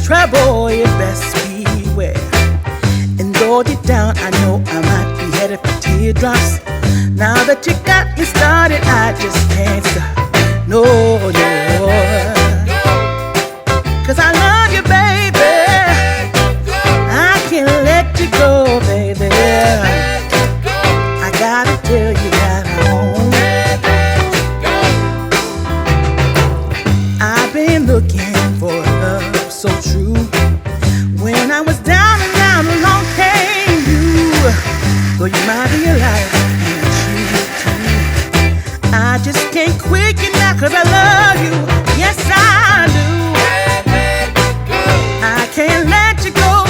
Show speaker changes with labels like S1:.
S1: trouble, you best beware. And though deep down I know I might be headed for teardrops, now that you got me started, I just can't stop. No, no. 'Cause I love you, baby. I can't let you go, baby. I gotta tell you that I won't. I've been looking for love so true. When I was down and down, along came you. Though you might be alive and cheat too, I just can't quit you now 'cause I love you. Yes, I do. I can't let you go.